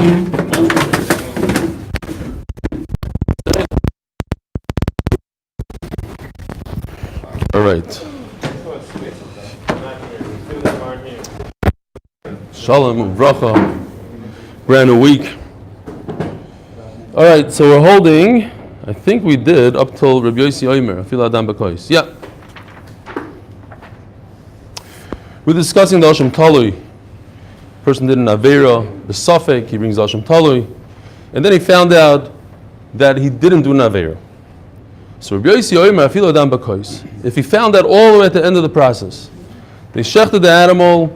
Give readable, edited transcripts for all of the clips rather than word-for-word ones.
All right. Shalom, bracha, brand new week. All right, so we're holding, I think we did up till Rabbi Yossi Omer, Afil Adam B'Kois. Yeah. We're discussing the Hashem Talui. Person did an Aveira, the Safek, he brings the Hashem Talui. And then he found out that he didn't do an Aveira. So Rabbi Yossi Omer, Afil Adam B'Kois. If he found out all the way at the end of the process, they shechted the animal,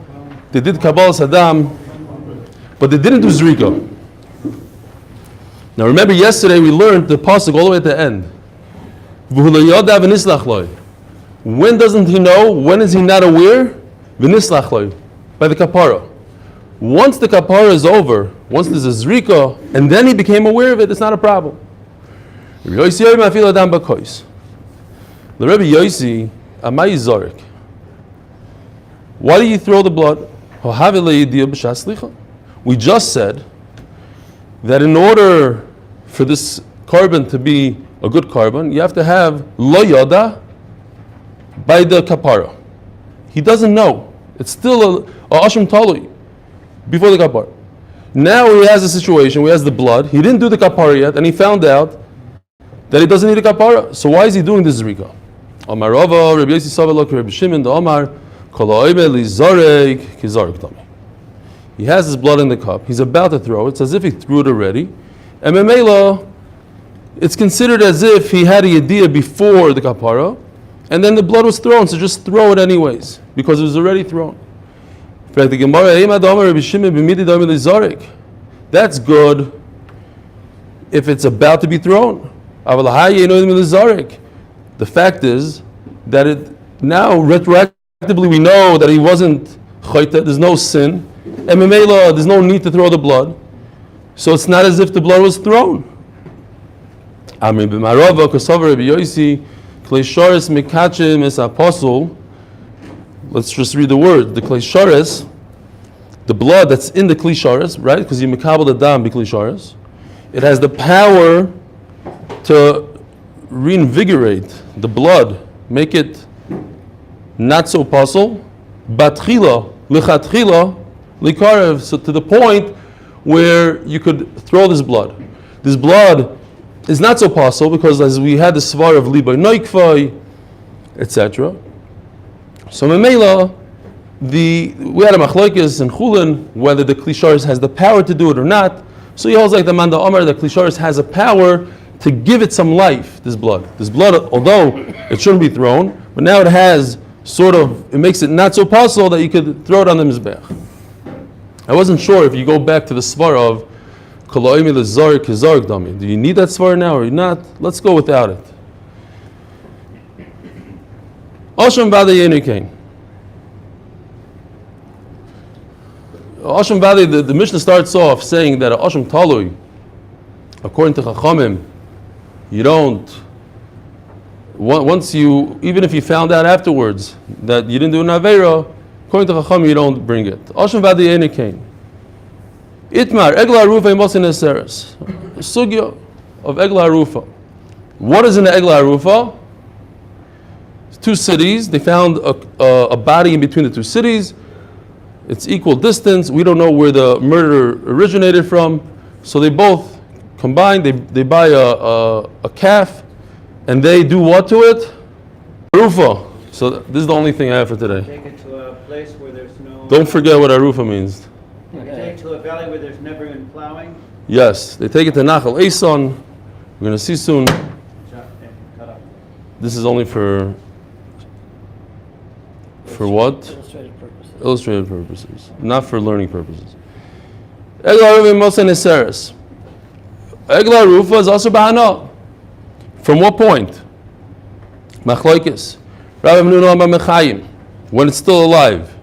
they did Kabbalah Saddam, but they didn't do Zrika. Now remember yesterday we learned the pasuk all the way at the end. When doesn't he know? When is he not aware? By the kapara. Once the kapara is over, once there's a zrika, and then he became aware of it, it's not a problem. The Rebbe Yossi, Amai Zarek. Why do you throw the blood? We just said that in order for this carbon to be a good carbon, you have to have lo yada by the kapara. He doesn't know. It's still a asham talui before the kapara. Now he has a situation where he has the blood. He didn't do the kapara yet, and he found out that he doesn't need a kapara. So why is he doing this zrika? Amar Rava, Rabbi Yossi Savelok, Rabbi Shimon, the Omar, Kol ha'omer li zarek ki zarek tami. He has his blood in the cup. He's about to throw it. It's as if he threw it already. And Memela, it's considered as if he had a yediyah before the kapara, and then the blood was thrown, so just throw it anyways, because it was already thrown. That's good if it's about to be thrown. The fact is that it now retroactively we know that he wasn't chayta, there's no sin. And Memela, there's no need to throw the blood. So it's not as if the blood was thrown. Let's just read the word. The kleisharis, the blood that's in the kleisharis, right? Because you mekabel the dam b'kleisharis. It has the power to reinvigorate the blood, make it not so puzzle. Batchila, lichatchila, likarev, so to the point where you could throw this blood. This blood is not so possible because as we had the svar of libay noikvai, etc. So memela, we had a machlokes in Chulin whether the klisharis has the power to do it or not. So he holds like the Manda Omar that klisharis has a power to give it some life. This blood, although it shouldn't be thrown, but now it has it makes it not so possible that you could throw it on the mizbeach. I wasn't sure if you go back to the svar of Koloimi l'zarek kizarek dami. Do you need that svar now or not? Let's go without it. Osham Vada Yenikein. Osham Vada, the Mishnah starts off saying that Osham Talui, according to Chachamim, you don't, even if you found out afterwards that you didn't do an Aveira, according to Chacham, you don't bring it. Osham Vada Yenikein. Itmar, Egla Harufa Imosin Eseres. Sugya of Egla Harufa. What is in the Egla Harufa? Two cities. They found a body in between the two cities. It's equal distance. We don't know where the murder originated from. So they both combine. They buy a calf, and they do what to it? Harufa. So this is the only thing I have for today. Take it to a place where there's no... Don't forget what Harufa means. They take it to a valley where there's never been plowing. Yes, they take it to Nachal Eson. We're going to see soon. This is only for what? Illustrative purposes. Illustrative purposes, not for learning purposes. Egla Harufa Mosen Eseres. Egla Harufa is also Bahana. From what point? Machlokes. Rabbi Menuna Amar Mechayim. When it's still alive.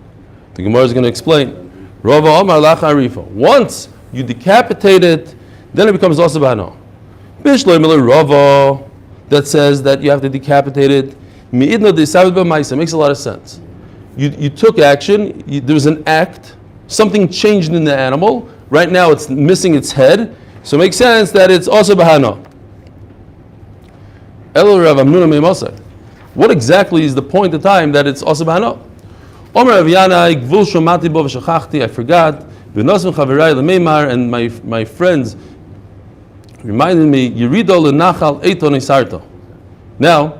The Gemara is going to explain. Rava Amar Lach Harifa. Once you decapitate it, then it becomes also Bahana. Bishloi Miller Rava that says that you have to decapitate it. Mi'idna De'isabed B'Maisa. Makes a lot of sense. You took action, there was an act, something changed in the animal, Right now it's missing its head, so it makes sense that it's also bahana. What exactly is the point of time that it's also bahana? I forgot. And my friends reminded me, now,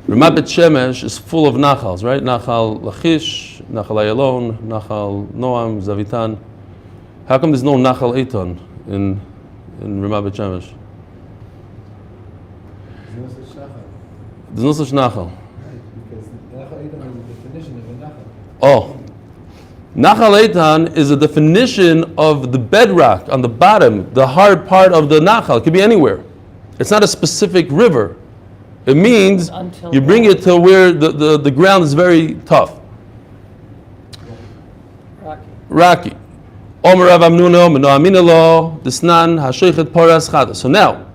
Ramat Bet Shemesh is full of nachals, right? Nachal Lachish, Nachal Ayalon, Nachal Noam, Zavitan. How come there's no Nachal Eitan in Ramat Bet Shemesh? There's no such Nachal. Because Nachal Eitan is the definition of a Nachal. Oh. Nachal Eitan is a definition of the bedrock on the bottom, the hard part of the Nachal. It could be anywhere. It's not a specific river. It means you bring it to where the ground is very tough. Rocky. So now,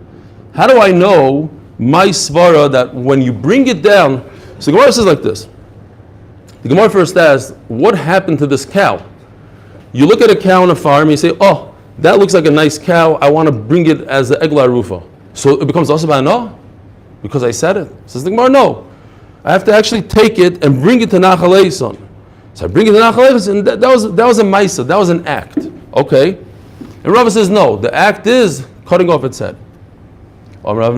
how do I know my svara that when you bring it down? So the Gemara says like this. The Gemara first asks, what happened to this cow? You look at a cow on a farm and you say, oh, that looks like a nice cow. I want to bring it as the Egla Rufa. So it becomes also no? Because I said it. Says the Gemara, no. I have to actually take it and bring it to Nachal Eison. So I bring it to Nachal Eison, and that was a Maisa, that was an act. Okay. And Rava says, no, the act is cutting off its head. How do I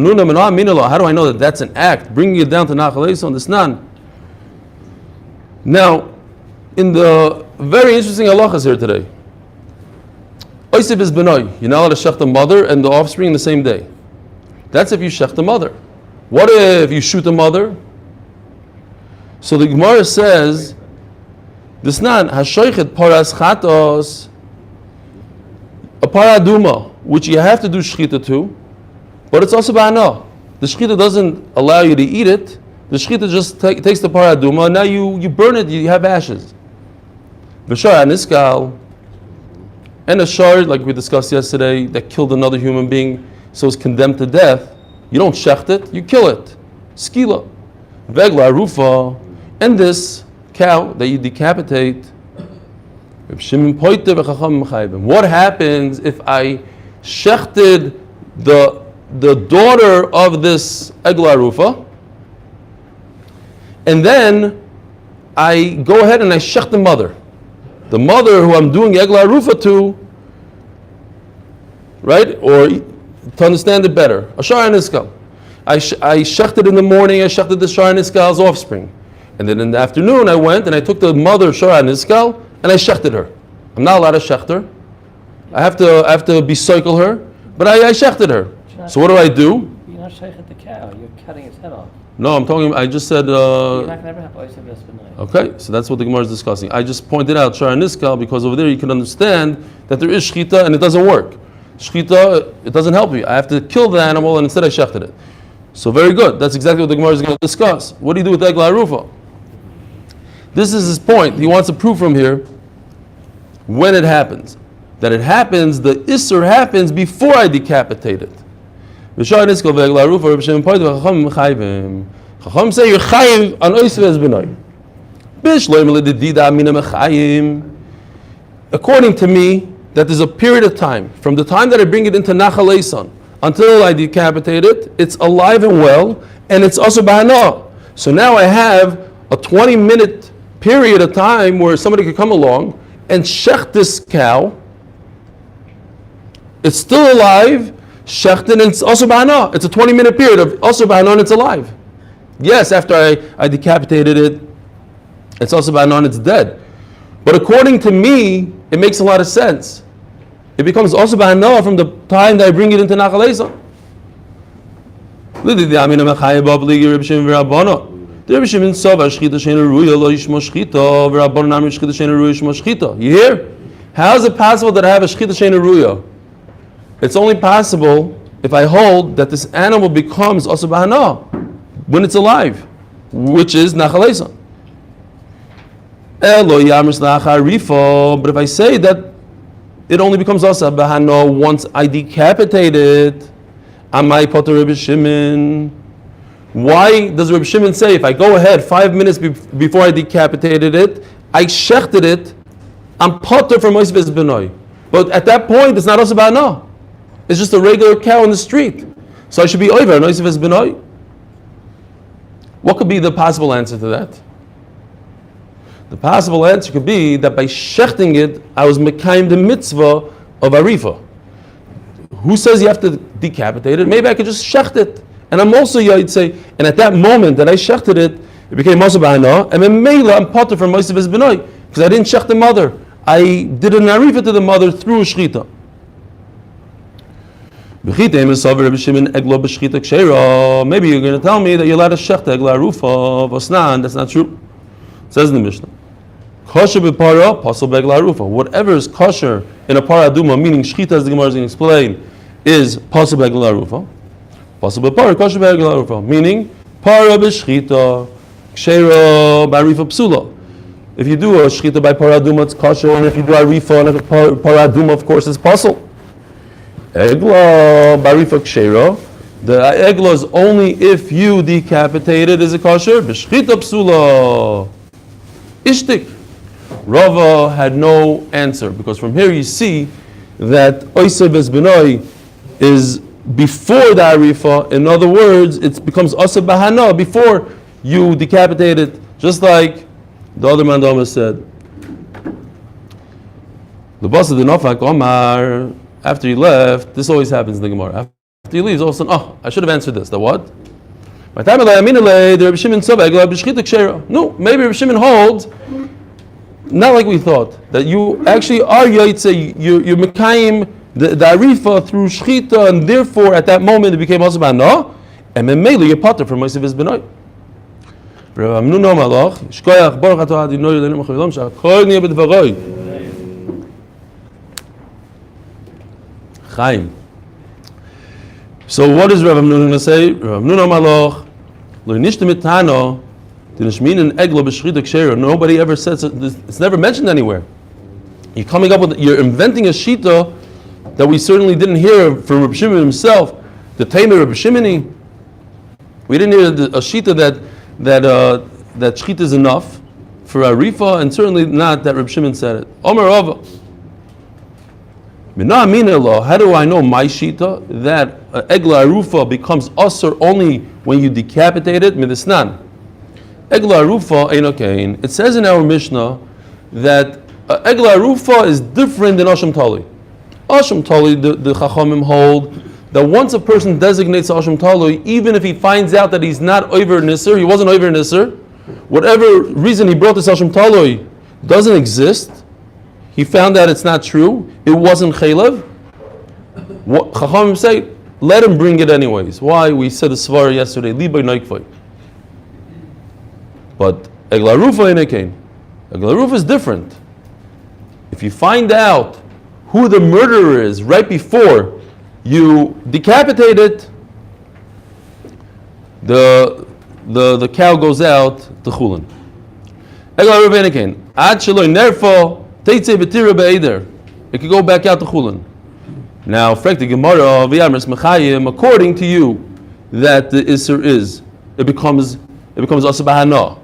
know that that's an act? Bringing it down to Nachal Eison, this none. Now, in the very interesting halachas here today, Oisib is Benoy. You're not allowed to shech the mother and the offspring in the same day. That's if you shech the mother. What if you shoot the mother? So the Gemara says, this nan hashoichet paras chatos, a paraduma, which you have to do shchita to, but it's also ba'ana. The shchita doesn't allow you to eat it. The shchita just takes the paraduma. Now you burn it. You have ashes. V'shar aniskal, and a shard like we discussed yesterday that killed another human being, so is condemned to death. You don't shecht it, you kill it. Skila. Vegla rufa. And this cow that you decapitate. What happens if I shechted the daughter of this Egla rufa, and then I go ahead and I shech the mother? The mother who I'm doing Egla rufa to, right? Or to understand it better, a Shara Niskal. I shechted in the morning, I shechted the Shara Niskal's offspring. And then in the afternoon I went and I took the mother Shara Niskal and I shechted her. I'm not allowed to shecht her. I have to be-cycle her, but I shechted her. So what do? You're not shechting the cow, you're cutting its head off. No, I'm talking, I just said... You're not going to ever have Oisib Esbenai. Okay, so that's what the Gemara is discussing. I just pointed out Shara Niskal because over there you can understand that there is shchita and it doesn't work. Shchita, it doesn't help you. I have to kill the animal and instead I shechted it. So very good. That's exactly what the Gemara is going to discuss. What do you do with Egla Rufa? This is his point. He wants to prove from here when it happens. That it happens, the Isser happens before I decapitate it. Chacham say you're chayiv on Oisves B'nai. According to me, that there's a period of time, from the time that I bring it into Nachal Eison until I decapitate it, it's alive and well, and it's also ba'ana. So now I have a 20-minute period of time where somebody could come along and shech this cow. It's still alive, shechted, and it's also ba'ana. It's a 20-minute period of also ba'ana and it's alive. Yes, after I decapitated it, it's also ba'ana and it's dead. But according to me, it makes a lot of sense. It becomes also ba'ana from the time that I bring it into Nachal Eison. You hear? How is it possible that I have a shchita sheina ruya? It's only possible if I hold that this animal becomes also ba'ana when it's alive, which is Nachal Eison. But if I say that it only becomes also ba'ana once I decapitate it, Amai Poter Rebbe Shimon. Why does Rebbe Shimon say if I go ahead 5 minutes before I decapitated it, I shechted it, I'm Poter from Oisves B'nai? But at that point, it's not also ba'ana. It's just a regular cow in the street. So I should be over. Noisif has been oi. What could be the possible answer to that? The possible answer could be that by shechting it, I was mekayim the mitzvah of arifa. Who says you have to decapitate it? Maybe I could just shecht it. And I'm also, I'd say, and at that moment that I shechted it, it became Masa B'Hana, and then Mela, I'm potter from Moshe Bezbenoi, because I didn't shecht the mother. I did an arifa to the mother through a shchita. Maybe you're going to tell me that you're allowed to shecht egla arufa, vasnan. That's not true. It says in the Mishnah, kosher b'para, pasal begla arufa. Whatever is kosher in a para aduma, meaning shchita, as the Gemara is going to explain, is pasal begla arufa. Pasal b'para, kosher begla arufa, meaning para b'shchita, kshera b'arifa psula. If you do a shchita by para aduma, it's kosher, and if you do a arifa and a para aduma, of course, it's pasal. Egla barifa kshera. The egla is only if you decapitate it, is it kosher? B'shchita psula. Ishtik. Rava had no answer, because from here you see that oisei bezbenoi is before the arifa. In other words, it becomes asa bahana before you decapitate it, just like the other mandama said. The boss of the Nafak Omar, after he left, this always happens in the Gemara. After he leaves, all of a sudden, I should have answered this. The what? No, maybe Reb Shimon holds, not like we thought, that you actually are Yaitse, you're Mekayim the Arifa through Shchita, and therefore at that moment it became also Ba'ana, and then mainly you're potter from Moshe Bezbenoi. Chaim. So what is Rav Amnun going to say? Rav Amnun Maloch, lo nishte mitano, dinishmin egla b'shchita kshera. Nobody ever says it's never mentioned anywhere. You're inventing a shita that we certainly didn't hear from Reb Shimon himself. The Tamer Reb Shimoni. We didn't hear a shita that shchita is enough for arifa, and certainly not that Reb Shimon said it. Omer Rava. How do I know my shita that egla arufa becomes asur only when you decapitate it? Midisnan. Egla arufa einokain. It says in our Mishnah that egla arufa is different than asham tali. Asham tali, the chachamim hold that once a person designates asham tali, even if he finds out that he's not over nisr, he wasn't over nisr, whatever reason he brought this asham tali doesn't exist. He found out it's not true. It wasn't chaylev. What Chachamim say? Let him bring it anyways. Why? We said the svara yesterday. Libay naikvay. But egla rufa inekain. Egla rufa is different. If you find out who the murderer is right before you decapitate it, the cow goes out to chulin. Egla rufa inekain. Ad shaloi nerfo. It could go back out to chulin. Now, according to you, that the isser is, it becomes asa b'hana.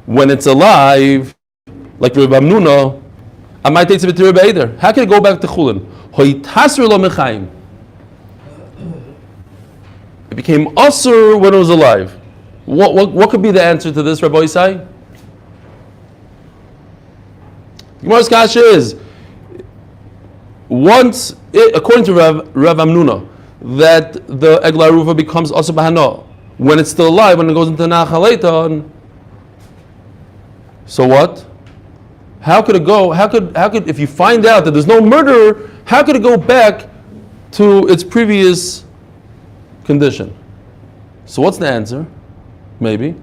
When it's alive, like Reb Amnuna, I might take it either. How can it go back to chulin? It became asur when it was alive. What could be the answer to this, Rabbi Isai? Gemara's kasha is, according to Rav Amnuna, that the egla rufa becomes asa b'hana when it's still alive, when it goes into nachaleta. So what? How could it go? How could if you find out that there's no murderer, how could it go back to its previous condition? So what's the answer? Maybe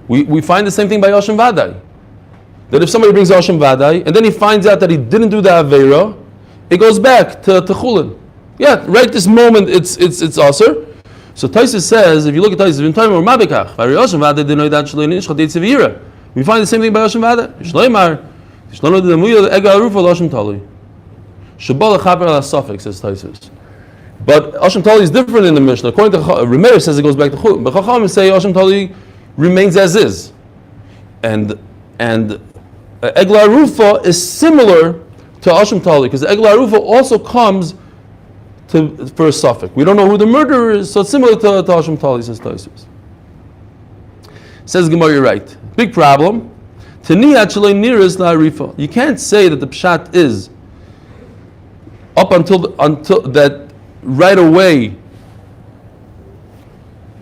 we find the same thing by Yoshem Vadai. That if somebody brings Asham Vadai, and then he finds out that he didn't do the Aveira, it goes back to Chulin. Yeah, right this moment it's Aser. So Taisus says, if you look at Taisus, we find the same thing by Asham Vadai. Says Taisus. But Asham Tali is different in the Mishnah. According to Remeir says it goes back to Chulin. But Chacham say Asham Tali remains as is. And Egla Rufa is similar to Asham Tali, because the Egla Arufa also comes for a suffix. We don't know who the murderer is, so it's similar to Asham Tali, says Kereisos. Says Gemara, you're right. Big problem. You can't say that the pshat is up until that right away.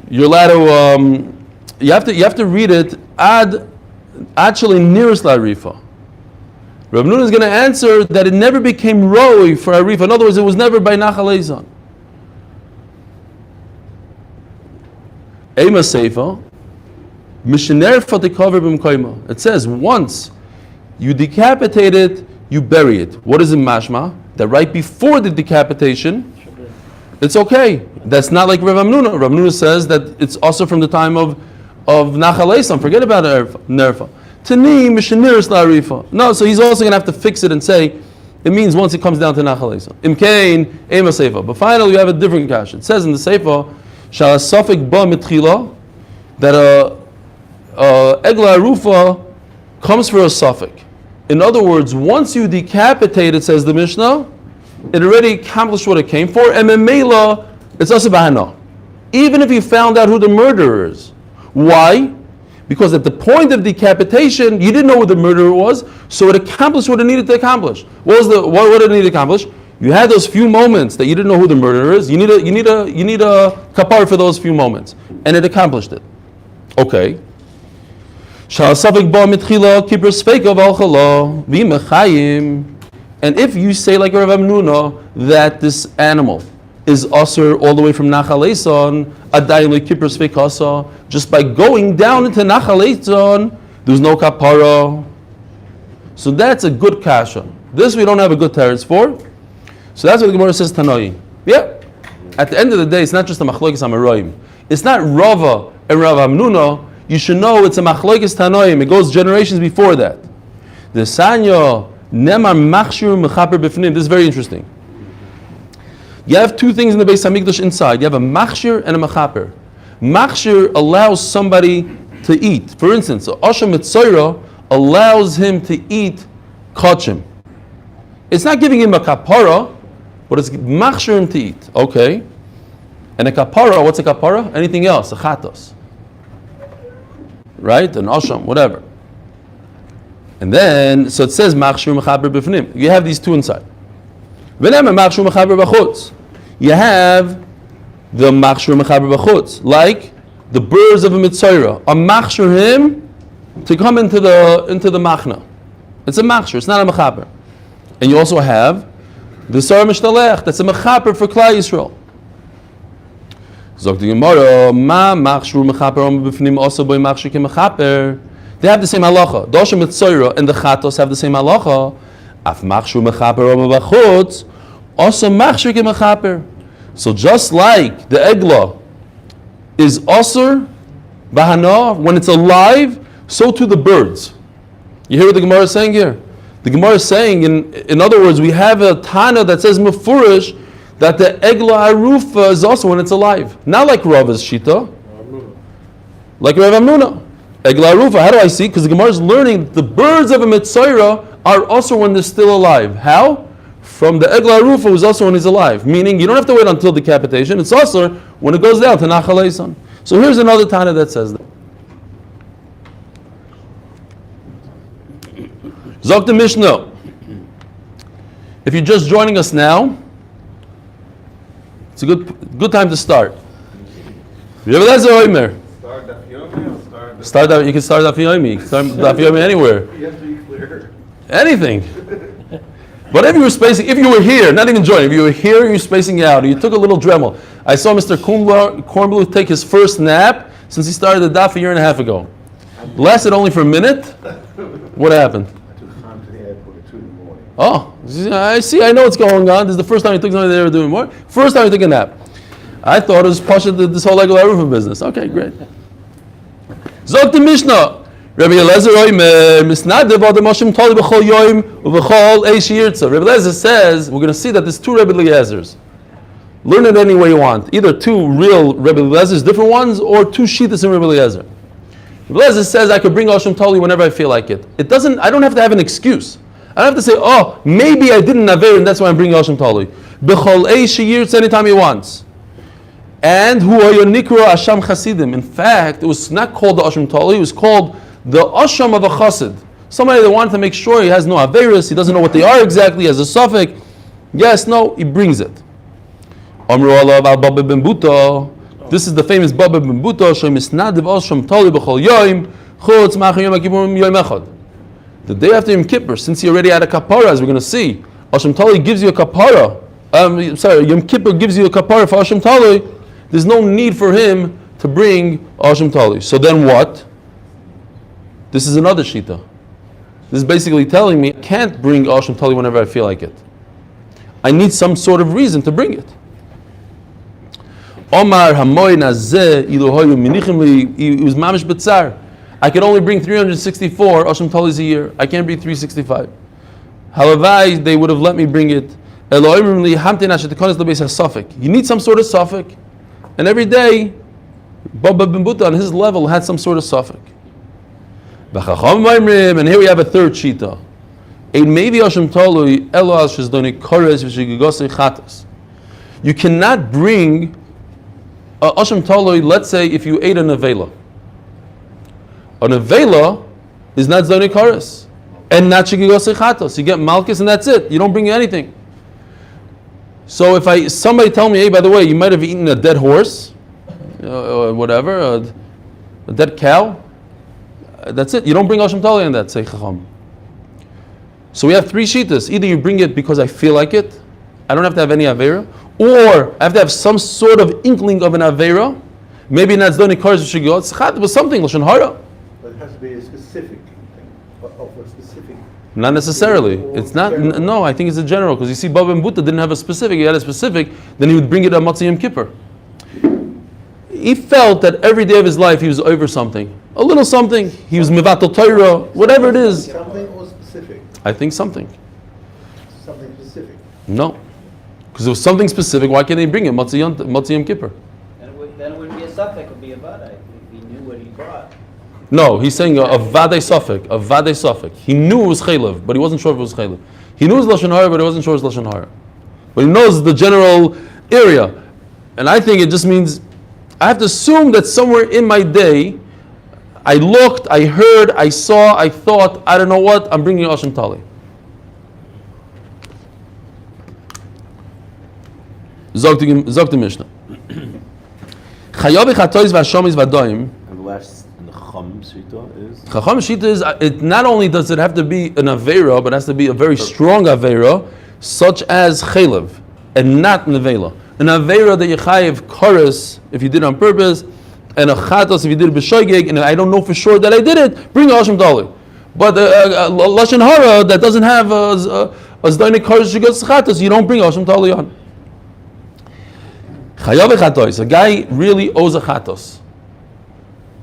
You're allowed to. You have to read it actually nearest la'arifa. Rav Nun is going to answer that it never became roi for arifa. In other words, it was never by nachal ezon. Ema seifa. It says once you decapitate it, you bury it. What is it, mashma? That right before the decapitation, it's okay. That's not like Rav Amnuna. Rav Amnuna says that it's also from the time of Nachal Eisam. Forget about Nerfa. Tani Mishaniris La'arifa. No, so he's also going to have to fix it and say it means once it comes down to Nachal Eisam. Imkain Ema Seifa. But finally, you have a different kash. It says in the Seifa, Shal Safik Ba Mitchila, that Egla Arufa comes for a suffix. In other words, once you decapitate it, says the Mishnah, it already accomplished what it came for, and Memela, it's also bahana. Even if you found out who the murderer is. Why? Because at the point of decapitation, you didn't know who the murderer was, so it accomplished what it needed to accomplish. What did it need to accomplish? You had those few moments that you didn't know who the murderer is. You need a kapar for those few moments, and it accomplished it. Okay. And if you say like Rav Amnuna that this animal is asur all the way from Nachal Eison, adayin lekipur sveikasa, just by going down into Nachal Eison, there's no kapara. So that's a good kasha. This we don't have a good teretz for. So that's what the Gemara says Tanoi. Yeah. At the end of the day, it's not just a machlokes amaroim. It's not Rava and Rav Amnuna. You should know it's a machlokes Tanoim. It goes generations before that. The Sanya Nemar Machshir Mechaper Bifnim. This is very interesting. You have two things in the Beis Hamikdash inside. You have a Machshir and a Mechaper. Machshir allows somebody to eat. For instance, Osha Mitzayra allows him to eat kachim. It's not giving him a kapara, but it's machshir him to eat. Okay. And a kapara, what's a kapara? Anything else, a chatos. Right? An asham, whatever. And then, so it says machshir mechaber b'fnim. You have these two inside. V'nema machshir mechaber b'chutz. You have the machshir mechaber b'chutz, like the birds of a mitzayra. A machshir him to come into the machna. It's a machshir. It's not a mechaber. And you also have the sarah mishtalech. That's a mechaber for Klal Yisrael. Zog the Gemara, ma machshur mechaper b'fnim also by machshir ke mechaper. They have the same halacha. Dosha mitzayra and the chatos have the same halacha. Af machshur mechaper b'chutz also machshir ke mechaper. So just like the egla is asur bahana when it's alive, so too the birds. You hear what the Gemara is saying here? The Gemara is saying, in other words, we have a Tana that says mefurish that the egla arufa is also when it's alive. Not like Rava's shita, like Rav Amnuna. Egla arufa, how do I see? Because the Gemara is learning the birds of a mitzayra are also when they're still alive. How? From the egla arufa who's also when he's alive. Meaning you don't have to wait until decapitation. It's also when it goes down to Nachal Eison. So here's another Tana that says that. Zok the Mishnah. If you're just joining us now, it's a good time to start. Start Daf Yomi or start you can start Daf Yomi. You can start Daf Yomi anywhere. You have to be clear. Anything. Whatever you were spacing, if you were here, not even joining, if you were here, you're spacing out, or you took a little Dremel. I saw Mr. Kornbluth take his first nap since he started the Daf a year and a half ago. Lasted only for a minute. What happened? I took time today at 2 in the morning. Oh, I see. I know what's going on. This is the first time he took something they were doing more. First time he took a nap. I thought it was Pasha this whole Egel Arufah business. Okay, great. Zog the Mishnah. Rabbi Eliezer misnadev adam Hashem tali b'chol yoim u'b'chol eish yirtza. Rabbi Eliezer says we're going to see that there's two Rabbi Eliezers. Learn it any way you want. Either two real Rabbi Eliezers, different ones, or two shittas in Rabbi Eliezer. Rabbi Eliezer says I could bring Hashem tali whenever I feel like it. It doesn't. I don't have to have an excuse. I don't have to say, oh, maybe I didn't Naver and that's why I'm bringing Hashem Tali. B'chol eish yirtz anytime he wants. And hu nikra Asham Chasidim. In fact, it was not called the Hashem Tali, it was called the Asham of a Chassid. Somebody that wanted to make sure he has no Averis, he doesn't know what they are exactly, he has a suffix. Yes, no, he brings it. Amru alav al Baba ben Buta. This is the famous Baba ben Buta. Shem isnadiv Asham Tali b'chol yoim chutz ma'achar Yom Kippurim yoim echad. The day after Yom Kippur, since he already had a kapara, as we're going to see, Hashem Tali gives you a kapara. Yom Kippur gives you a kapara for Hashem Tali. There's no need for him to bring Hashem Tali. So then what? This is another shita. This is basically telling me I can't bring Hashem Tali whenever I feel like it. I need some sort of reason to bring it. Omar hamoy nazeh iluhoyu minichim li. He was mamish betzar. I can only bring 364 Hashem Talis a year. I can't bring 365. Halavai, they would have let me bring it. You need some sort of suffix. And every day, Baba ben Buta on his level had some sort of suffix. And here we have a third shita. You cannot bring Hashem Taloi, let's say if you ate a nevela. A nevela is not Zoni Kares and not Shigigosei Chatos. You get Malchus and that's it. You don't bring anything. So if somebody tell me, hey, by the way, you might have eaten a dead horse, or whatever, a dead cow, that's it. You don't bring Hashem Taloi on that, say Chacham. So we have three shitas. Either you bring it because I feel like it, I don't have to have any Avera, or I have to have some sort of inkling of an Avera, maybe not Zoni Kares or Shigigosei Chatos, but something, Lashon Hara. But it has to be a specific thing, of a specific. Not necessarily. It's not. No, I think it's a general because you see, Baba and Buta didn't have a specific. He had a specific. Then he would bring it on Matzah Yom Kippur. He felt that every day of his life he was over something, a little something. He was mevatel Torah, whatever it is. Something or specific? I think something. Something specific. No, because it was something specific. Why can't they bring it Matzah Yom Kippur? Then it wouldn't be a suffix, it would be a vada if he knew what he brought. No, he's saying a vadei suffix, a vadei suffix. He knew it was chaylev, but he wasn't sure if it was chaylev. He knew it was lashon hara, but he wasn't sure it was lashon hara. But he knows the general area, and I think it just means I have to assume that somewhere in my day, I looked, I heard, I saw, I thought, I don't know what. I'm bringing Hashem Tali. Zog the Mishnah. Chayav chatois v'ashomis v'adoim. And the last in the Chum Shita is? Chacham Shita is, it not only does it have to be an Avera, but it has to be a very strong Avera, such as Chaylev, and not Nevela. An Avera that you chayiv Kares, if you did it on purpose, and a Chatos if you did it b'shoigeg, and I don't know for sure that I did it, bring a Hashem Tali. But Lashon Hara that doesn't have a Zdainik Kares Shigas Chatos, you don't bring Hashem Tali on. Chayav Chatos, a guy really owes a Chatos.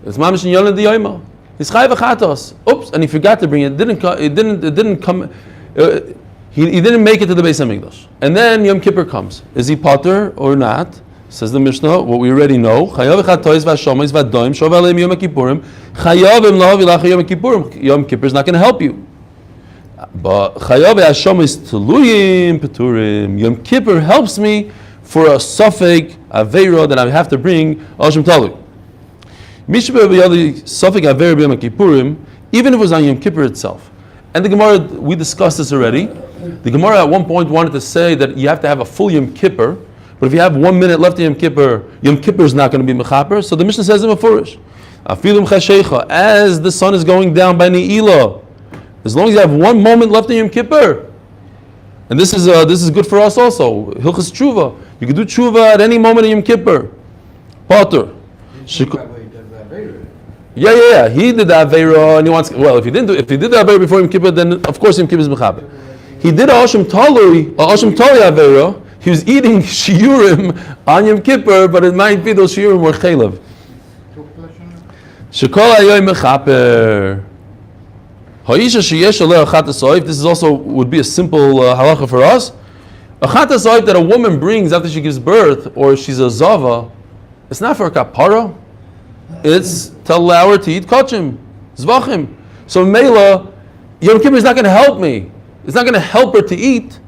It's mamish in Yonah Diyoima. He's chayav chatos. Oops, and he forgot to bring it. It didn't come. He didn't make it to the Beis Hamikdash. And then Yom Kippur comes. Is he potter or not? Says the Mishnah. What we already know. Chayav chatois v'ashomis v'adoim shov aleim Yom Kippurim. Chayavim lo v'ilach Yom Kippurim. Yom Kippur is not going to help you. But chayav v'ashomis teluyim peturim. Yom Kippur helps me for a suffix aveira that I have to bring Hashem Tali. Even if it was on Yom Kippur itself. And the Gemara, we discussed this already. The Gemara at one point wanted to say that you have to have a full Yom Kippur, but if you have 1 minute left in Yom Kippur is not going to be Mechaper. So the Mishnah says in Mefurish, as the sun is going down by Ne'ilah, as long as you have 1 moment left in Yom Kippur, and this is good for us also, Hilchas Tshuva, you can do Tshuva at any moment in Yom Kippur. Potter. Yeah. He did the Aveira and he wants. Well, if he did the Aveira before Yom Kippur, then of course Yom Kippur is Mechaber. He did a Hashem Tali Aveira. He was eating shiurim on Yom Kippur, but it might be those shiurim were chaylev. Shekol ayoy mechaper. Ha'isha sheyesh aleh achat hasoif. This is also would be a simple halacha for us. Achat hasoif that a woman brings after she gives birth, or she's a zava, it's not for a kapara. It's to allow her to eat kachim, zvachim. So Mela, Yom Kippur is not going to help me. It's not going to help her to eat.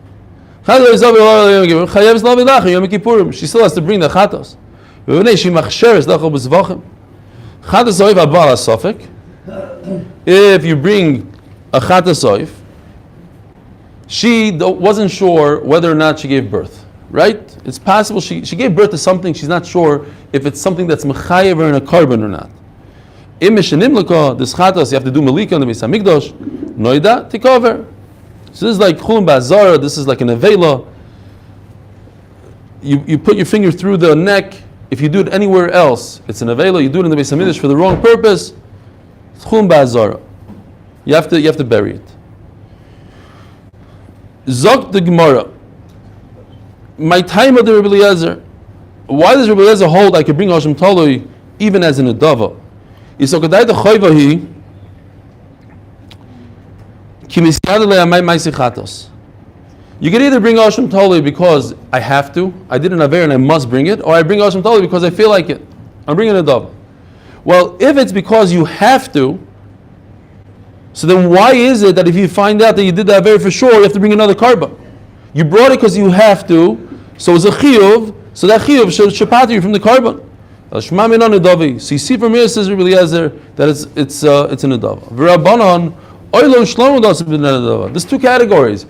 She still has to bring the chatos. If you bring a chatasoif, she wasn't sure whether or not she gave birth, right? It's possible she gave birth to something, she's not sure if it's something that's mechayev her in a carbon or not. This chatas, you have to do malika in the Beis HaMikdash, noida, take over. So this is like chulun ba'azara, this is like an avela. You put your finger through the neck. If you do it anywhere else, it's an avela. You do it in the Beis HaMikdash for the wrong purpose, it's chulun ba'azara. You have to bury it. Zok the Gemara. My time of the Rebbe Eliezer. Why does Rebbe Eliezer hold I could bring Hashem Talui even as an adava? Isokadai the Chayvahi. You can either bring Hashem Talui because I have to, I did an aver and I must bring it, or I bring Hashem Talui because I feel like it. I'm bringing an adava. Well, if it's because you have to, so then why is it that if you find out that you did that very for sure, you have to bring another karban? You brought it because you have to, so it's a chiyuv, so that chiyuv should shapati you from the karban. So you see from here, says Rebbe Eliezer, that it's an adava. V'rabbanon, oilo shlomo das b'nei adava. There's two categories.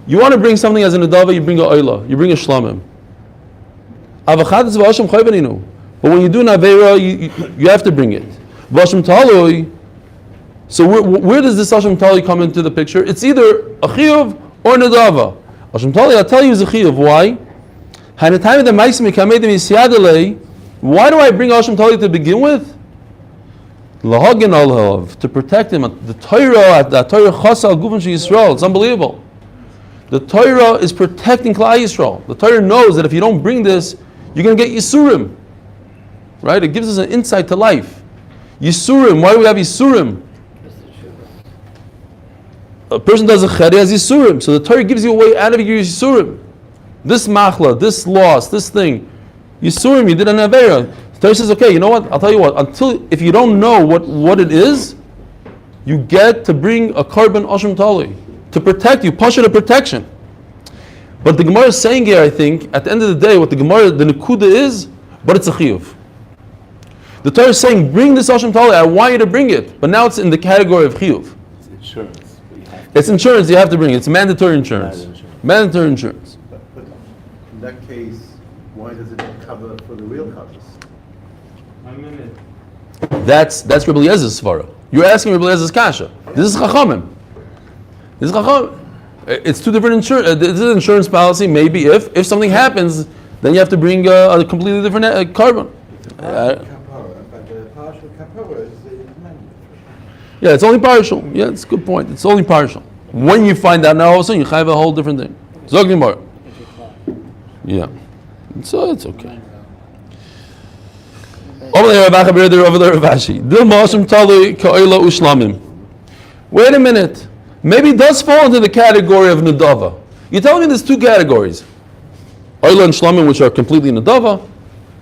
You want to bring something as an adava, you bring a oilo, you bring a shlomim. Avachadas v'ashem chayvaninu. But when you do an avera, you have to bring it. V'ashem taloi. So where does this Hashem Tali come into the picture? It's either a chiyuv or an adava. Hashem Tali, I'll tell you, is a chiyuv. Why? Why do I bring Hashem Tali to begin with? To protect him. The Torah chasa gufan Yisrael. It's unbelievable. The Torah is protecting Klal Yisrael. The Torah knows that if you don't bring this, you're going to get Yisurim. Right? It gives us an insight to life. Yisurim. Why do we have Yisurim? A person does a chedi as Yisurim. So the Torah gives you a way out of your Yisurim. This machla, this loss, this thing. Yisurim, you did an avera. The Torah says, okay, you know what? I'll tell you what. If you don't know what it is, you get to bring a karban Hashem Tali to protect you, pasha to protection. But the Gemara is saying here, I think, at the end of the day, what the Gemara, the nekuda is, but it's a chiyuv. The Torah is saying, bring this Hashem Tali, I want you to bring it. But now it's in the category of chiyuv. It's insurance. It's insurance, you have to bring it. It's mandatory insurance. Mandatory insurance. But in that case, why does it not cover for the real covers? That's Rebbe Eliezer's svara. You're asking Rebbe Eliezer's kasha. This is chachamim. It's two different insurance. This is an insurance policy. Maybe if something happens, then you have to bring a completely different carbon. Yeah, it's only partial. Yeah, it's a good point. It's only partial. When you find out, now all of a sudden you have a whole different thing. Zogni more. Yeah. So it's okay. Wait a minute. Maybe it does fall into the category of Nadava. You're telling me there's two categories. Oila and Shlamim, which are completely Nadava,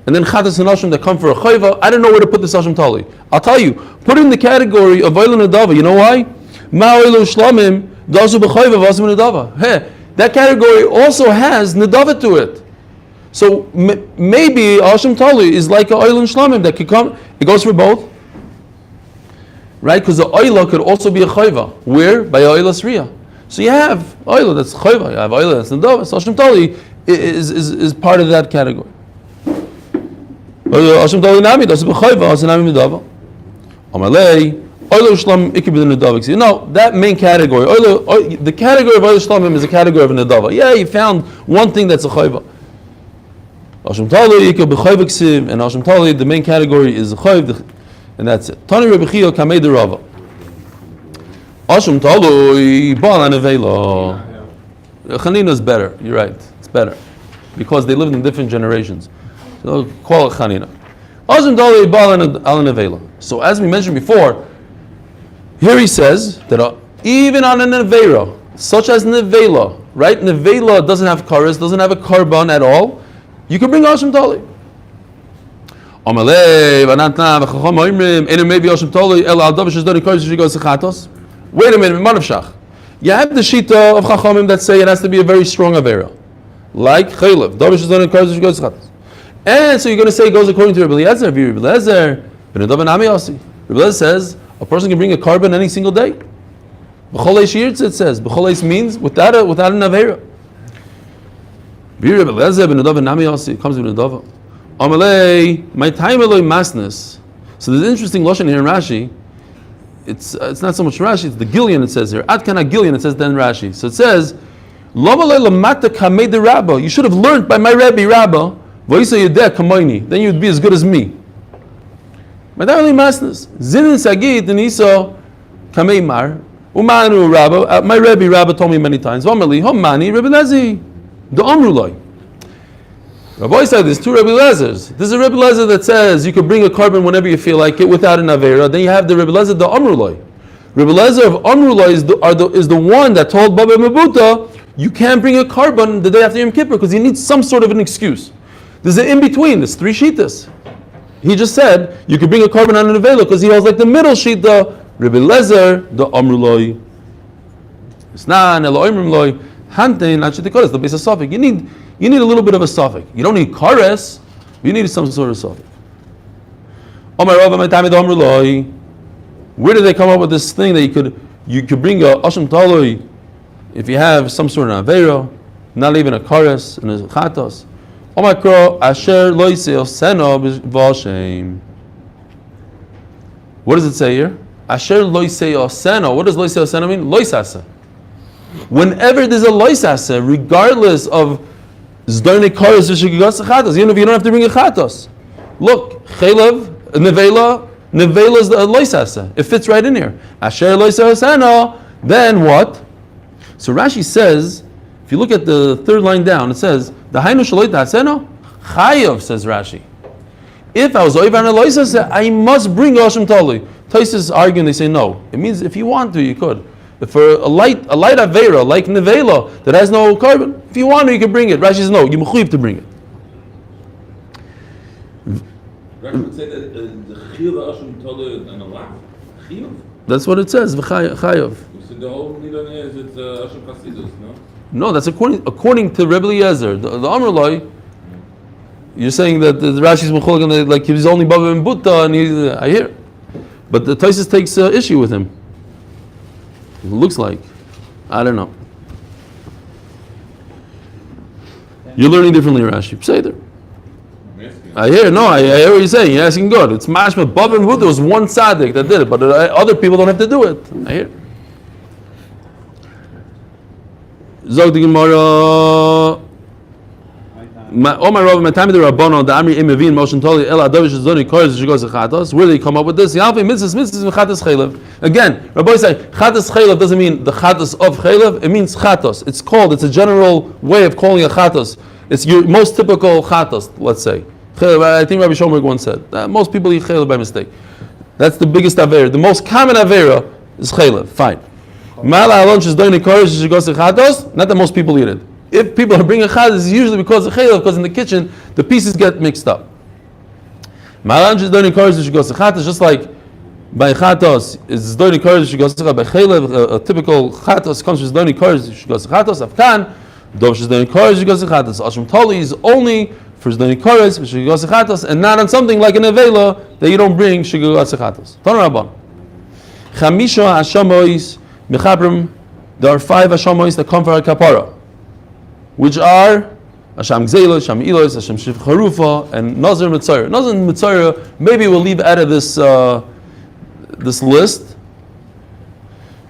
and then Chatas and Hashem that come for a Chayva. I don't know where to put this Hashem Tali. I'll tell you, put it in the category of Oila and Nadava. You know why? Ma Oila Shlamim, Dazu B'Chayva, Vasim Nadava. Hey, that category also has Nadava to it. So maybe Hashem Tali is like a Oila and Shlamim that could come, it goes for both. Right? Because the oila could also be a chayva. Where? By oila sriya. So you have oila that's chayva, you have oila that's nadava. So Hashem Tali is part of that category. Hashem Tali nami, that's a chayva, Hashem nami nadava. Amalei, oila shlam ikib nadava. You know, that main category, the category of oila shlamim is a category of nadava. Yeah, you found one thing that's a chayva. Hashem Tali ikib b'chayva ksiv, and Hashem Tali, the main category is a chayv. And that's it. Tani Rebbe Chia Kamei de Rava. Ashum Talui Baal Anavela. Chanina is better. You're right. It's better because they lived in different generations. So call it Chanina. Ashum Talui Baal Anavela. So as we mentioned before, here he says that even on a nevera, such as nevela, right? Nevela doesn't have kares, doesn't have a karban at all. You can bring Ashum Talui. Wait a minute, You have the shita of Chachamim that say it has to be a very strong avera, like chaylev. And so you're going to say it goes according to Rabbi Eliezer. Rabbi Eliezer, Rabbi Eliezer says a person can bring a carbon any single day. B'cholei shirtz, it says. B'cholei means without an avera. Rabbi Eliezer ben Nadav Nami Yossi comes with Nadav. Amalei, my time eloi masness. So there's an interesting lashon here in Rashi. It's not so much Rashi, it's the Gillian it says here. Ad kana Gillian it says then Rashi. So it says, Lomalei lamata kamei de Rabba. You should have learned by my Rebbe Rabba. V'yisa yedeh kamoini. Then you'd be as good as me. My time eloi masness. Zinin sagit deniso kamei mar. Umanu Rabba. My Rebbe Rabba told me many times. V'amali homani Rebbe Lezi. The Amrulai. Rabbi said there's two Rebbe Lezers. There's a Rebbe Lezer that says you could bring a carbon whenever you feel like it without an Avera. Then you have the Rebbe Lezer, the Amrulai. Rebbe Lezer of Amrulai is the one that told Baba Mabuta you can't bring a carbon the day after Yom Kippur because he needs some sort of an excuse. There's an in-between, there's three Shitas. He just said you could bring a carbon on an Avera because he holds like the middle Shita, Rebbe Lezer, the Amrulai. It's not Elohim Loi. Hantein achitikoras, the base of suffix. You need a little bit of a suffix. You don't need kares, you need some sort of suffix. Where did they come up with this thing that you could bring a asham taloi if you have some sort of avera, not even a kares and a chatos? Asher loiseo seno v'ashem. What does it say here? Asher loiseo seno. What does loiseo seno mean? Loisasa. Whenever there's a loisasa, regardless of zdornei kares v'shigas chatos, even if you don't have to bring a chatos. Look, chaylev, nevela is the loisasa. It fits right in here. Asher loisasano. Then what? So Rashi says, if you look at the third line down, it says the hainu shaloit haseno chayav, says Rashi. If I was over on a loisasa, I must bring Hashem Tali. Taisus arguing, they say no. It means if you want to, you could. If for a light avera like nevela that has no carbon, if you want to, you can bring it. Rashi says no, you mechuyev to bring it. Rashi would say that the chiyuv ashum tolu and a lav. Chiyuv. That's what it says. V'chayav. So the whole nidon is it's ashum chasidus, no? No, that's according to Rebbe Eliezer. The Amrulai, you're saying that the Rashi's mechuyev like he's only baba and buta, and I hear, but the Taisus takes issue with him. It looks like. I don't know. You're learning differently, Rashi. Say there. I hear what you're saying. You're asking God. It's mashma. Baba and Buddha was one tzaddik that did it, but other people don't have to do it. I hear. Zog the Gemara. Where do they come up with this? Again, Rabbi say chatas chaylev doesn't mean the chatas of chaylev. It means chatos. It's a general way of calling a chatos. It's your most typical chatos. Let's say. I think Rabbi Shomberg once said most people eat chaylev by mistake. That's the biggest avera. The most common avera is chaylev. Fine. Not that most people eat it. If people are bringing chatas, it's usually because of chaylev, because in the kitchen the pieces get mixed up. Just like by chatos is doni kodesh shigosach by chaylev. A typical chatos comes from doni kodesh shigosach chatos. Afkan dosh is doni kodesh shigosach chatos. Ashram tali is only for doni kodesh shigosach chatos, and not on something like an avela that you don't bring shigosach chatos. Tana Rabban. Chamisha hashamois mechabrim. There are 5 hashamois that come for a kapara, which are Hashem Gzela, Hashem Elos, Hashem Shiv Charufa, and Nazir Mitzayra. Nazir Mitzayra, maybe we'll leave out of this list,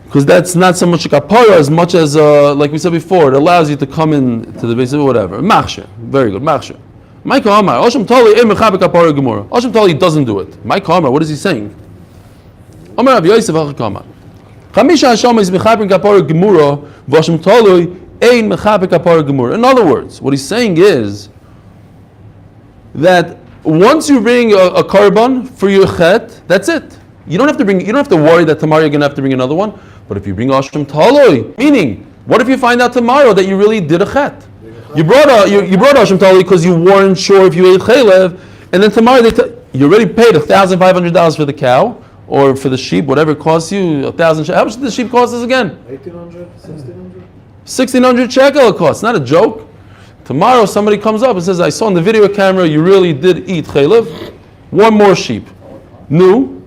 because that's not so much a kapara as much as, like we said before, it allows you to come in to the base of whatever. Machshir, very good, Machshir. Ma'ika Amar, Hashem Tali Em Mechabe Kapara Gemara. Hashem Tali doesn't do it. Ma'ika Amar, what is he saying? Amar Rav Yosef Hachak Amar. Chamisha Hashem is Mechabe Kapara Gemara, V'Hashem Tali in other words, what he's saying is that once you bring a carbon for your chet, that's it. You don't have to worry that tomorrow you're going to have to bring another one. But if you bring Ashram Taloi, meaning, what if you find out tomorrow that you really did a chet? You brought Ashram Taloi because you weren't sure if you ate chaylev, and then tomorrow you already paid $1,500 for the cow, or for the sheep, whatever it costs you, 1,000 shekels. How much did the sheep cost us again? 1,800, 1,600. 1,600 shekel it costs. Not a joke. Tomorrow somebody comes up and says, I saw on the video camera you really did eat chaylev. One more sheep. New.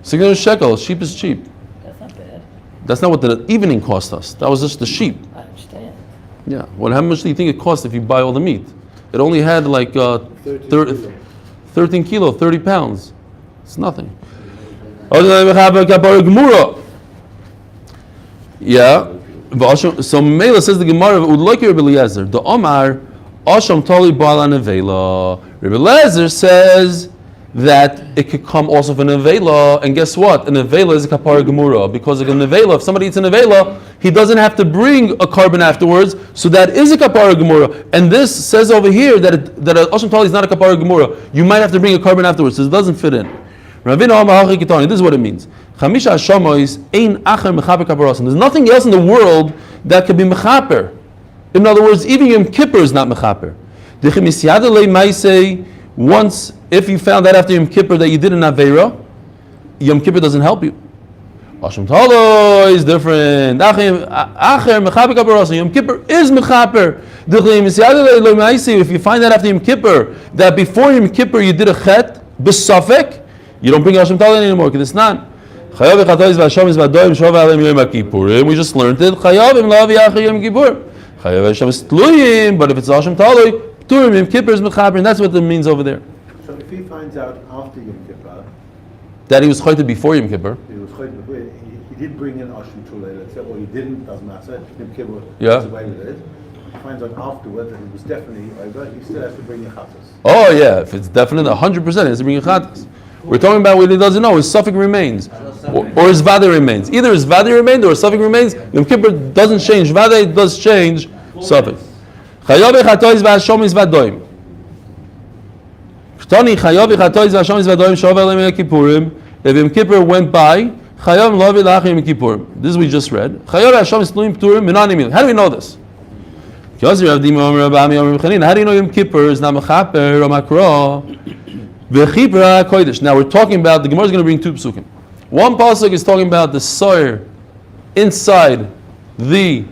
600 shekel. Sheep is cheap. That's not bad. That's not what the evening cost us. That was just the sheep. I understand. Yeah. Well, how much do you think it cost if you buy all the meat? It only had like 13 kilo, 30 pounds. It's nothing. Yeah. So Mela says the Gemara would like Rabbi Eliezer. The Omar Asham Tali Bala Nevela. Rabbi Eliezer says that it could come also from a nevela, and guess what? A nevela is a kapara gemura, because like a nevela, if somebody eats a nevela, he doesn't have to bring a carbon afterwards, so that is a kapara gemura. And this says over here that a Asham Tali is not a kapara gemura. You might have to bring a carbon afterwards, so it doesn't fit in. This is what it means. There's nothing else in the world that could be mechaper. In other words, even Yom Kippur is not mechaper. Once, if you found out after Yom Kippur that you did an Aveira, Yom Kippur doesn't help you. Asham Talo is different. Yom Kippur is mechaper. If you find out after Yom Kippur that before Yom Kippur you did a chet, b'safek, you don't bring Asham Talo anymore, because it's not. We just learned it. But if it's Asham Talo, Turim Yom Kippur is mechaper, and that's what it means over there. So if he finds out after Yom Kippur That he was chayte before Yom Kippur. he was chayte before, he did bring in Ashim Tulei, let's say, or he didn't, doesn't matter. Yom Kippur Yeah. is away with it. He finds out afterwards that it was definitely over. He still has to bring a chatas. Oh yeah, if it's definite 100%, he has to bring a chatas. We're talking about what he doesn't know. His suffix remains, or his vada remains. Either his vada remained or his suffix remains. Yom Kippur doesn't change. Vada does change suffix. Chayav echatois v'ashomis v'adoim. Ktani chayav echatois v'ashomis v'adoim shover le'mei Kippurim. If Yom Kippur went by, chayav lovi la'achim Yom Kippurim. This is what we just read. Chayav v'ashomis tluim p'turim minanim. How do we know this? How do you know Yom Kippur is not mechaper or makro? V'chibra kodesh. Now we're talking about, the Gemara is going to bring two psukim. One pasuk is talking about the soir inside the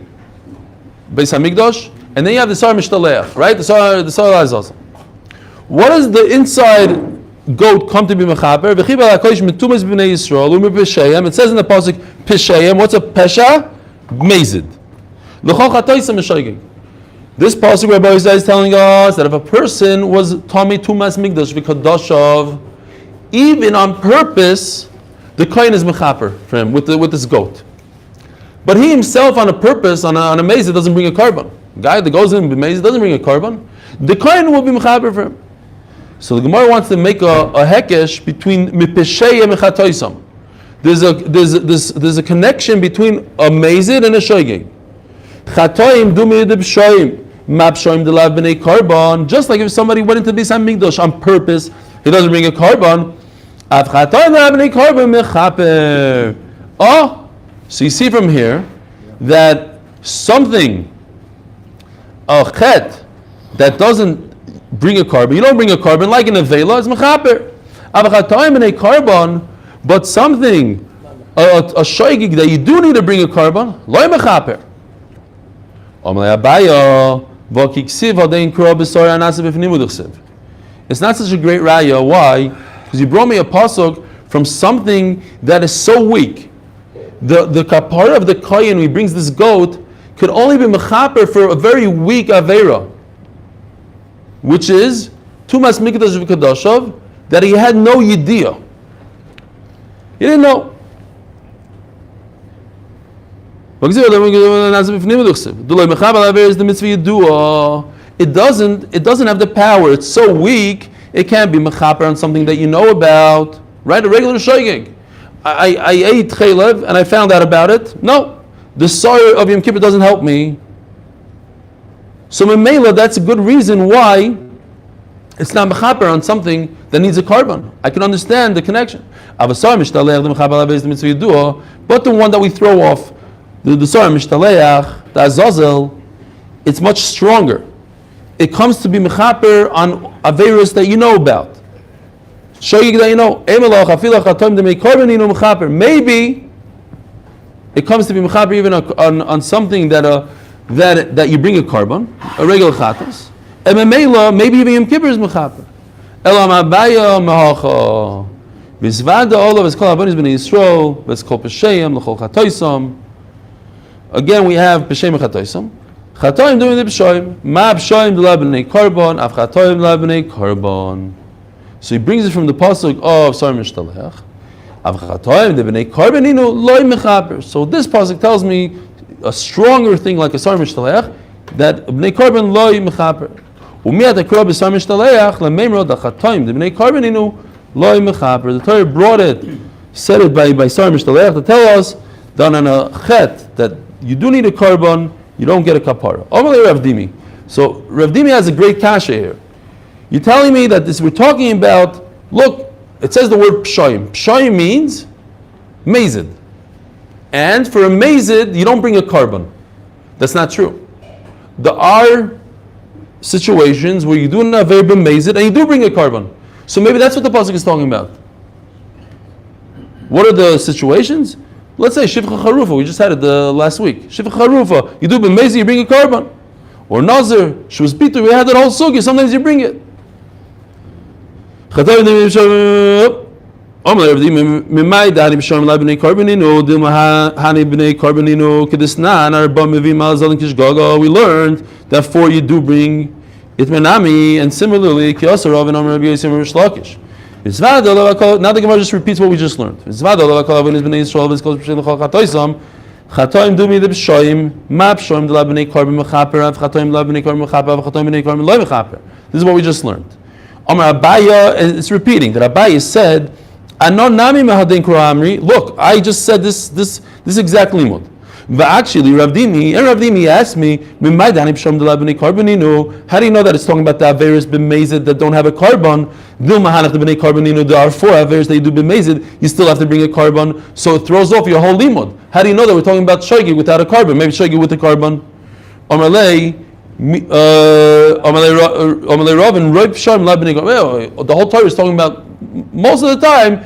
Beis Hamikdash, and then you have the soir mishtaleach, right? The soir azaz. What does the inside goat come to be mechaper? V'chibra kodesh mitumas b'nei Yisrael u'mepeshayim. It says in the pasuk peshayim. What's a pesha? Mezid. L'chol chatoisem mishaygig. This pasuk Rabbi Yisrael is telling us that if a person was Tomei Tumas Migdash v'Kadashav, even on purpose, the kohen is mechaper for him with this goat. But he himself, on a purpose, on a mezid, doesn't bring a carbon. The guy that goes in mezid doesn't bring a carbon. The kohen will be mechaper for him. So the Gemara wants to make a hekesh between mipeshei and mechatoisam. There's a connection between a mezid and a shoygig. Chatoim dumi debshoim. Mapshoim delav b'nei carbon. Just like if somebody went into Beis Hamikdash on purpose, he doesn't bring a carbon. Av chatoim delav b'nei carbon mechaper. Oh, so you see from here that something, a chet, that doesn't bring a carbon, you don't bring a carbon, like in a vela, is mechaper. Av chatoim b'nei carbon, but something, a shoygig that you do need to bring a carbon, loy mechaper. It's not such a great raya. Why? Because you brought me a pasuk from something that is so weak. The kapara of the kohen, when he brings this goat, could only be mechaper for a very weak avera, which is tumas mikdash v'kadashav, that he had no yidiyah. He didn't know. It doesn't have the power. It's so weak. It can't be mechaper on something that you know about, right? A regular shoygig. I ate chaylev and I found out about it. No, the soir of Yom Kippur doesn't help me. So memela, that's a good reason why it's not mechaper on something that needs a carbon. I can understand the connection. But the one that we throw off, the soir mishtaleach, the azazel, it's much stronger. It comes to be mechaper on averos that you know about. show you that you know. Maybe it comes to be mechaper even on something that you bring a carbon, a regular chatas. And maybe even Yom Kippur is mechaper. Elam abaya mehacha. V'zvada olav es kol havanis b'nei Yisrael v'es kol pesheim l'chol chatoisam. Again, we have pesheim chatoisam. Chatoim doing the pesheim. Ma pesheim d'la b'nei carbon. Av chatoim d'la b'nei carbon. So he brings it from the pasuk of Sar Mishtalech. Av chatoim d'b'nei carboninu loy mechaper. So this pasuk tells me a stronger thing like a Sar Mishtalech that b'nei carbon loy mechaper. Umiyat akro b'Sar Mishtalech l'meimro da chatoim d'b'nei carboninu loy mechaper. The Torah brought it, said it by Sar Mishtalech to tell us that on a chet that you do need a carbon, you don't get a kapara. Amalei Rav Dimi. So Rav Dimi has a great kasha here. You're telling me that this we're talking about, look, it says the word pshayim. Pshayim means mazid. And for a mazid, you don't bring a carbon. That's not true. There are situations where you do not have a mazid and you do bring a carbon. So maybe that's what the pasuk is talking about. What are the situations? Let's say Shivcha Charufa, we just had it last week. Shivcha Charufa, you do b'mezi, you bring a carbon. Or Nazir, Shuz Bitu, we had that whole sugi, sometimes you bring it. We learned that for you do bring itmenami, and similarly, Kiyasarav and Amr Rabbi Yosef and Rish Lakish. Now the Gemara just repeats what we just learned. Chatoim do me the b'shoyim, ma b'shoyim de la b'nei korban mechaper, av chatoim la b'nei korban mechaper, av chatoim b'nei korban lo mechaper. This is what we just learned. Amar Abaya, and it's repeating that Abaya said, "Anon nami mehadein kura amri." Look, I just said this exact limud. Actually, Rav Dimi asked me, how do you know that it's talking about the Averis b'mezid that don't have a carbon? There are 4 Averis that you do b'mezid, you still have to bring a carbon, so it throws off your whole limud. How do you know that we're talking about shogi without a carbon? Maybe shogi with a carbon. The whole Torah is talking about, most of the time,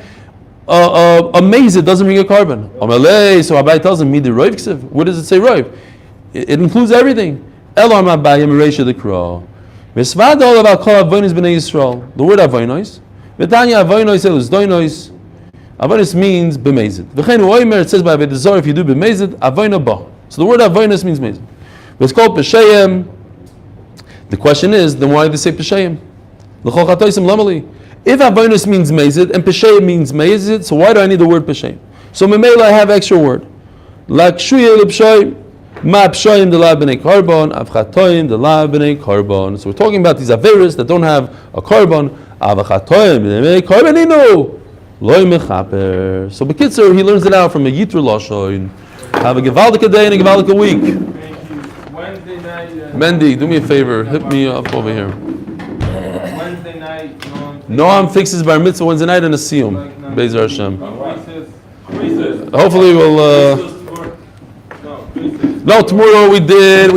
a mazid doesn't bring a carbon. So Abai tells him, Roiv Ksiv. What does it say Roiv? It includes everything. The word avoinos. Avoinos means b'mezid. It says by Avedazor, if you do b'mezid, avoino ba. So the word avoinos means mezid. It's called pesheim. The question is, then why do they say pesheim? If avoinus means mezid and pesheim means mezid, so why do I need the word pesheim? So memela I have extra word. Lakshuya l'psheim, ma psheim de la b'nei carbon, avchatoim de la b'nei carbon. So we're talking about these averis that don't have a carbon. Avchatoim de la b'nei carbonino loy mechaper. So b'kitzur he learns it out from a yitru lashon. Have a gewaldige day and a gewaldige week. Thank you. Wednesday night. Mendy, do me a favor, hit me up over here. Wednesday night. Noam fixes bar mitzvah Wednesday night and a siyum. Be'ezer Hashem. Kereisos. Hopefully we'll. No, tomorrow we did.